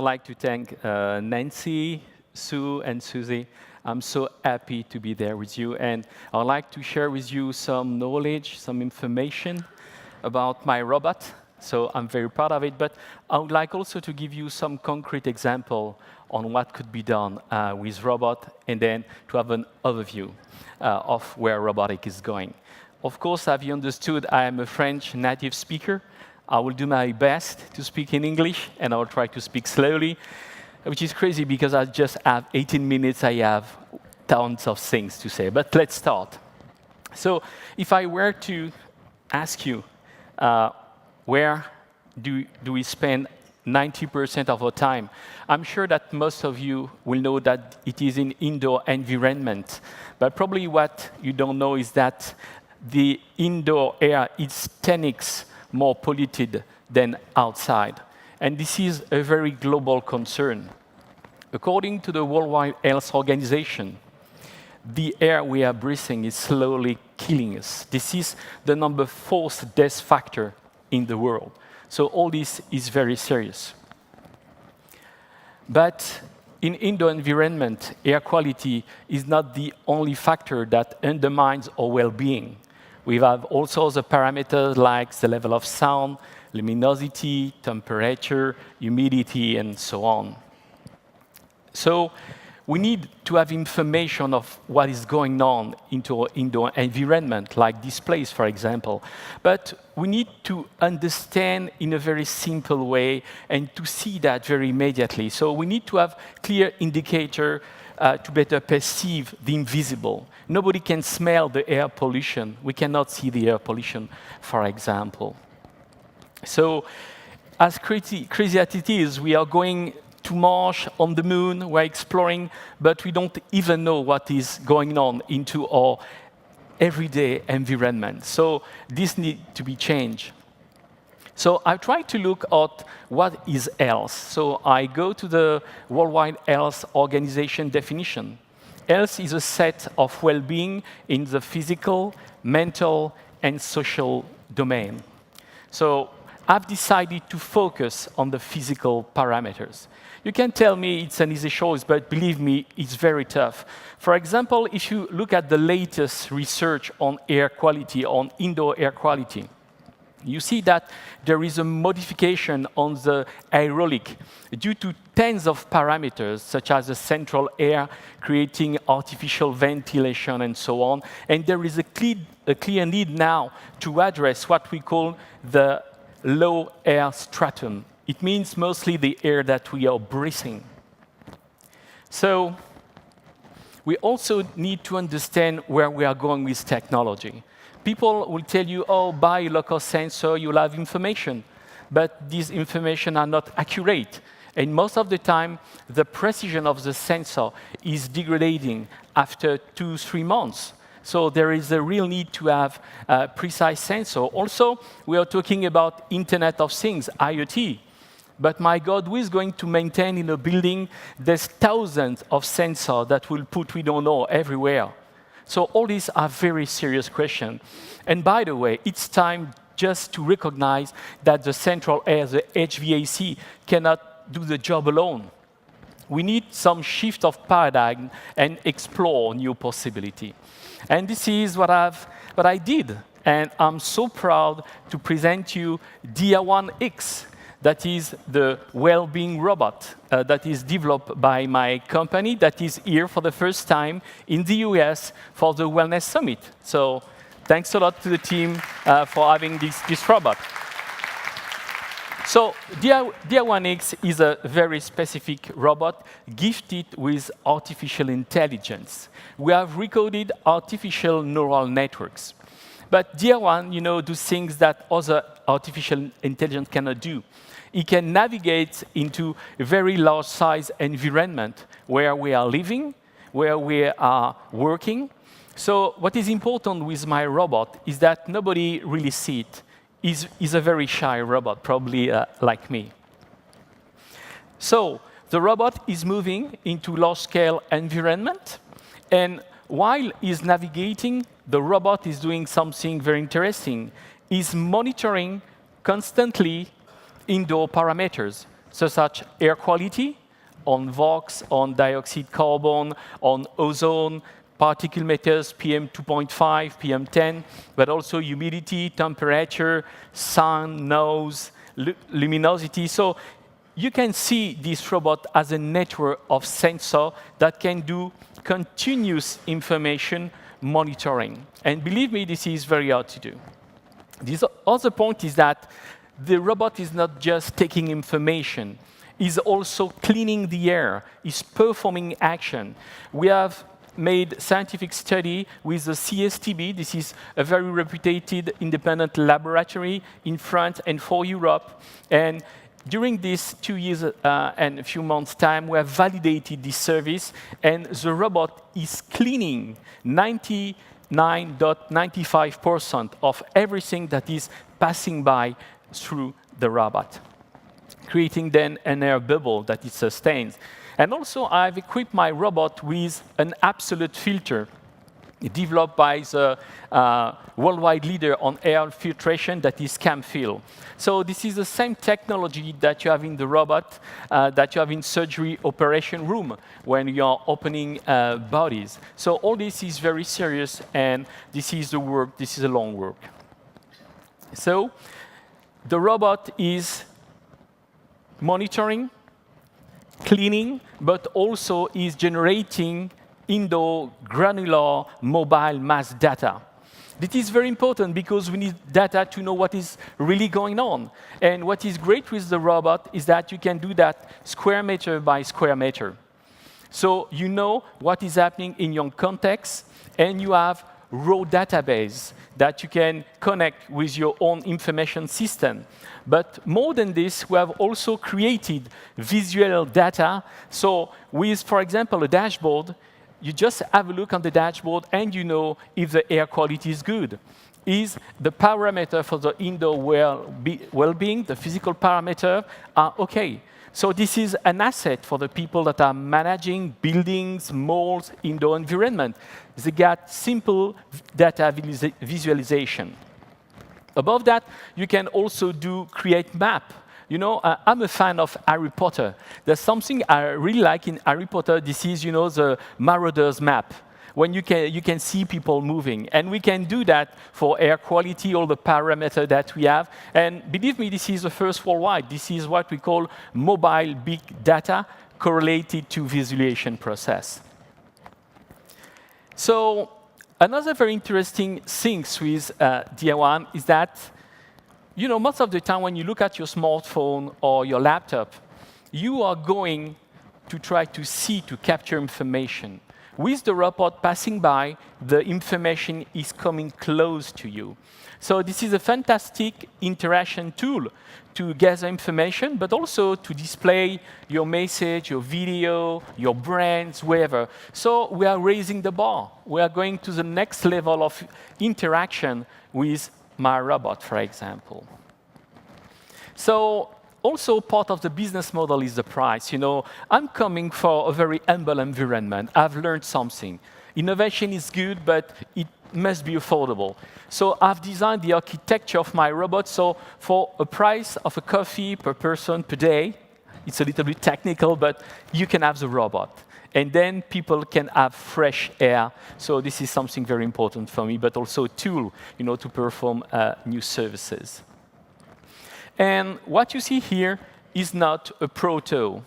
like to thank Nancy, Sue, and Susie. I'm so happy to be there with you, and I'd like to share with you some knowledge, some information about my robot. So I'm very proud of it, but I would like also to give you some concrete example on what could be done with robot, and then to have an overview of where robotics is going. Of course, as you understood, I am a French native speaker. I will do my best to speak in English, and I will try to speak slowly, which is crazy because I just have 18 minutes. I have tons of things to say, but let's start. So if I were to ask you, where do we spend 90% of our time? I'm sure that most of you will know that it is in indoor environment, but probably what you don't know is that the indoor air is 10x more polluted than outside. And this is a very global concern. According to the World Health Organization, the air we are breathing is slowly killing us. This is the number 4th death factor in the world. So all this is very serious. But in indoor environment, air quality is not the only factor that undermines our well-being. We have also other parameters like the level of sound, luminosity, temperature, humidity, and so on. So we need to have information of what is going on into our indoor environment, like this place, for example. But we need to understand in a very simple way and to see that very immediately. So we need to have clear indicator to better perceive the invisible. Nobody can smell the air pollution. We cannot see the air pollution, for example. So as crazy as it is, we are going to Mars, on the moon, we're exploring, but we don't even know what is going on into our everyday environment. So this needs to be changed. So I try to look at what is health. So I go to the World Health Organization definition. Health is a set of well-being in the physical, mental, and social domain. So I've decided to focus on the physical parameters. You can tell me it's an easy choice, but believe me, it's very tough. For example, if you look at the latest research on air quality, on indoor air quality, you see that there is a modification on the aerolic due to tens of parameters, such as the central air, creating artificial ventilation, and so on. And there is a clear need now to address what we call the low air stratum. It means mostly the air that we are breathing. So we also need to understand where we are going with technology. People will tell you, oh, buy a local sensor, you'll have information. But these information are not accurate. And most of the time, the precision of the sensor is degrading after 2-3 months. So there is a real need to have a precise sensor. Also, we are talking about Internet of Things, IoT. But my God, who is going to maintain in a building, there's thousands of sensors that will put, we don't know, everywhere. So all these are very serious questions. And by the way, it's time just to recognize that the central air, the HVAC, cannot do the job alone. We need some shift of paradigm and explore new possibility. And this is what I did. And I'm so proud to present you Dia1X. That is the well-being robot that is developed by my company that is here for the first time in the US for the Wellness Summit. So thanks a lot to the team for having this robot. So Dia1X is a very specific robot gifted with artificial intelligence. We have recoded artificial neural networks. But Dia1, do things that other artificial intelligence cannot do. It can navigate into a very large size environment where we are living, where we are working. So what is important with my robot is that nobody really sees it. He's a very shy robot, probably like me. So the robot is moving into large-scale environment, and while he's navigating, the robot is doing something very interesting. He's monitoring constantly indoor parameters. such as air quality, on VOx, on dioxide carbon, on ozone, particle matters, PM 2.5, PM 10, but also humidity, temperature, sound, noise, luminosity. So you can see this robot as a network of sensors that can do continuous information monitoring. And believe me, this is very hard to do. The other point is that the robot is not just taking information, it's also cleaning the air, it's performing action. We have made scientific study with the CSTB. This is a very reputed independent laboratory in France and for Europe. And during these 2 years and a few months' time, we have validated this service, and the robot is cleaning 99.95% of everything that is passing by through the robot, creating then an air bubble that it sustains. And also, I've equipped my robot with an absolute filter developed by the worldwide leader on air filtration, that is CamFil. So this is the same technology that you have in the robot, that you have in surgery operation room when you are opening bodies. So all this is very serious, and this is the work, this is a long work. So the robot is monitoring, cleaning, but also is generating indoor granular mobile mass data. This is very important because we need data to know what is really going on. And what is great with the robot is that you can do that square meter by square meter. So you know what is happening in your context, and you have raw database that you can connect with your own information system. But more than this, we have also created visual data. So with, for example, a dashboard, you just have a look on the dashboard and you know if the air quality is good. Is the parameter for the indoor well-being, the physical parameter, are okay? So this is an asset for the people that are managing buildings, malls, indoor environment. They got simple data visualization. Above that, you can also create map. You know, I'm a fan of Harry Potter. There's something I really like in Harry Potter. This is, you know, the Marauders map, when you can see people moving. And we can do that for air quality, all the parameters that we have. And believe me, this is the first worldwide. This is what we call mobile big data correlated to visualization process. So another very interesting thing with DR1 is that, you know, most of the time when you look at your smartphone or your laptop, you are going to try to see, to capture information. With the robot passing by, the information is coming close to you. So this is a fantastic interaction tool to gather information, but also to display your message, your video, your brands, wherever. So we are raising the bar. We are going to the next level of interaction with my robot, for example. So also part of the business model is the price. You know, I'm coming for a very humble environment. I've learned something. Innovation is good, but it must be affordable. So I've designed the architecture of my robot. So for a price of a coffee per person per day, it's a little bit technical, but you can have the robot. And then people can have fresh air. So this is something very important for me, but also a tool, you know, to perform new services. And what you see here is not a proto.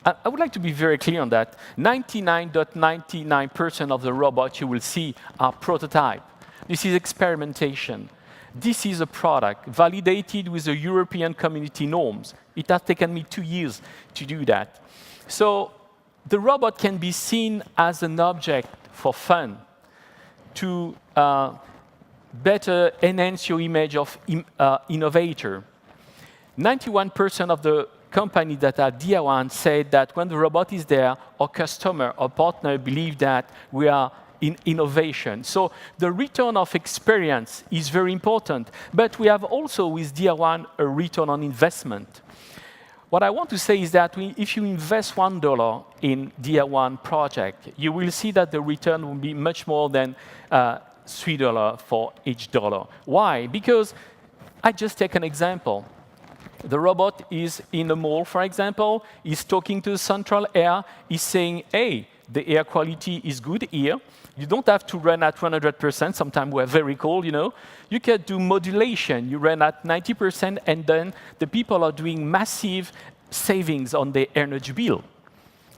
I would like to be very clear on that. 99.99% of the robots you will see are prototype. This is experimentation. This is a product validated with the European community norms. It has taken me 2 years to do that. So the robot can be seen as an object for fun, to better enhance your image of innovator. 91% of the companies that are DR1 said that when the robot is there, our customer or partner believe that we are in innovation. So the return of experience is very important. But we have also with DR1 a return on investment. What I want to say is that if you invest $1 in DR1 project, you will see that the return will be much more than $3 for each dollar. Why? Because I just take an example. The robot is in a mall, for example, is talking to the central air, is saying, hey, the air quality is good here. You don't have to run at 100%. Sometimes we're very cold, you know. You can do modulation. You run at 90%, and then the people are doing massive savings on their energy bill.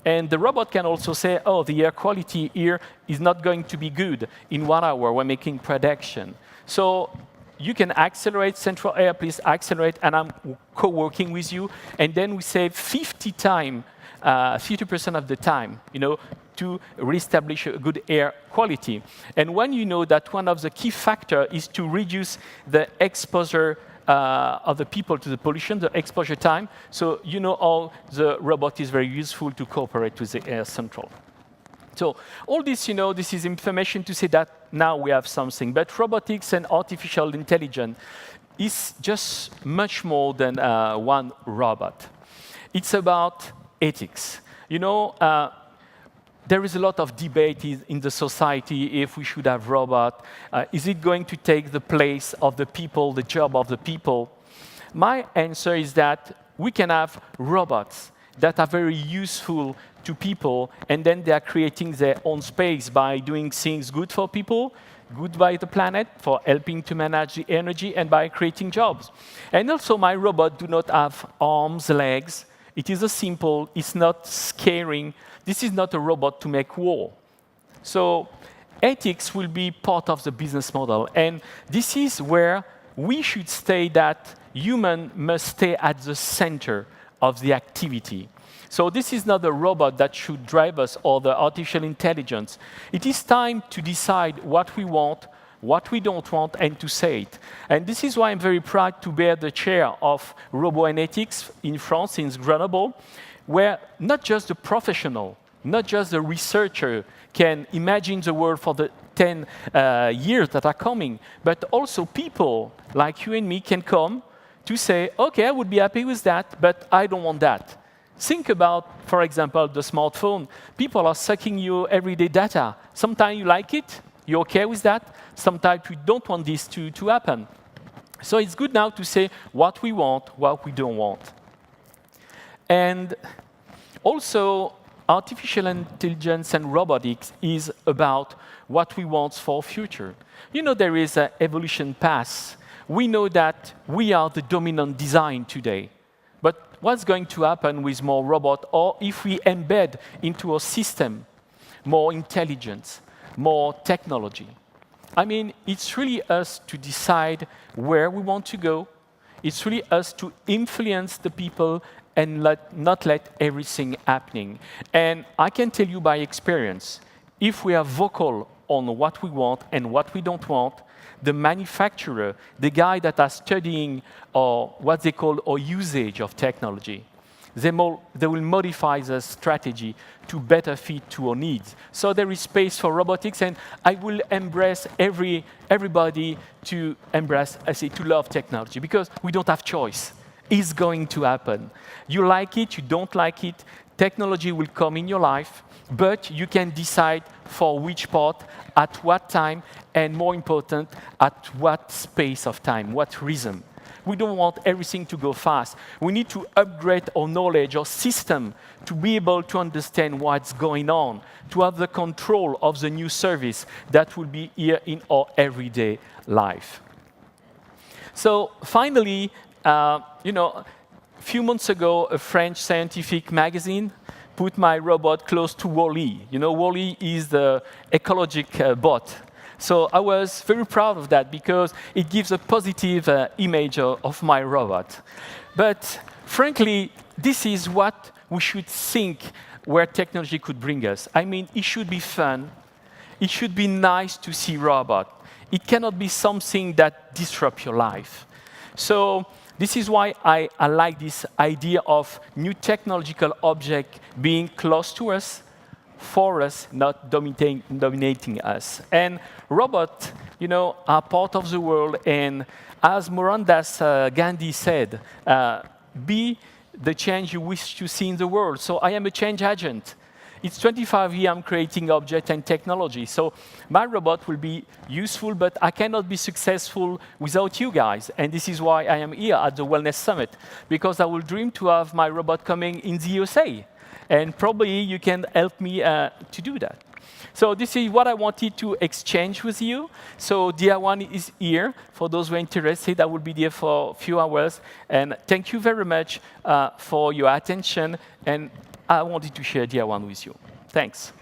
And the robot can also say, oh, the air quality here is not going to be good in 1 hour. We're making prediction. So you can accelerate central air, please accelerate, and I'm co-working with you. And then we save 50% of the time, you know, to reestablish a good air quality. And when you know that one of the key factors is to reduce the exposure of the people to the pollution, the exposure time, so you know how the robot is very useful to cooperate with the air central. So all this, you know, this is information to say that now we have something. But robotics and artificial intelligence is just much more than one robot. It's about ethics. You know, there is a lot of debate in the society if we should have robots. Is it going to take the place of the people, the job of the people? My answer is that we can have robots that are very useful to people, and then they are creating their own space by doing things good for people, good by the planet, for helping to manage the energy, and by creating jobs. And also, my robot do not have arms, legs. It is a simple, it's not scaring. This is not a robot to make war. So ethics will be part of the business model. And this is where we should stay that human must stay at the center of the activity. So this is not a robot that should drive us or the artificial intelligence. It is time to decide what we want, what we don't want, and to say it. And this is why I'm very proud to bear the chair of Robo and Ethics in France, in Grenoble, where not just the professional, not just the researcher can imagine the world for the 10 years that are coming, but also people like you and me can come to say, okay, I would be happy with that, but I don't want that. Think about, for example, the smartphone. People are sucking your everyday data. Sometimes you like it, you're okay with that. Sometimes you don't want this to happen. So it's good now to say what we want, what we don't want. And also, artificial intelligence and robotics is about what we want for future. You know, there is an evolution path. We know that we are the dominant design today. But what's going to happen with more robots, or if we embed into a system more intelligence, more technology? I mean, it's really us to decide where we want to go. It's really us to influence the people and not let everything happening. And I can tell you by experience, if we are vocal on what we want and what we don't want, the manufacturer, the guy that are studying what they call our usage of technology, they will modify the strategy to better fit to our needs. So there is space for robotics, and I will embrace everybody to embrace, I say, to love technology, because we don't have choice. It's going to happen. You like it, you don't like it, technology will come in your life, but you can decide for which part, at what time, and more important, at what space of time, what rhythm. We don't want everything to go fast. We need to upgrade our knowledge, our system, to be able to understand what's going on, to have the control of the new service that will be here in our everyday life. So finally, you know, a few months ago, a French scientific magazine put my robot close to Wall-E. You know, Wall-E is the ecologic bot. So I was very proud of that because it gives a positive image of my robot. But frankly, this is what we should think where technology could bring us. I mean, it should be fun. It should be nice to see robot. It cannot be something that disrupts your life. So this is why I like this idea of new technological object being close to us, for us, not dominating us. And robots, you know, are part of the world. And as Mohandas Gandhi said, be the change you wish to see in the world. So I am a change agent. it's 25 years I'm creating object and technology. So my robot will be useful, but I cannot be successful without you guys. And this is why I am here at the Wellness Summit, because I will dream to have my robot coming in the USA. And probably you can help me to do that. So this is what I wanted to exchange with you. So DR1 is here. For those who are interested, I will be there for a few hours. And thank you very much for your attention. And I wanted to share DR1 with you. Thanks.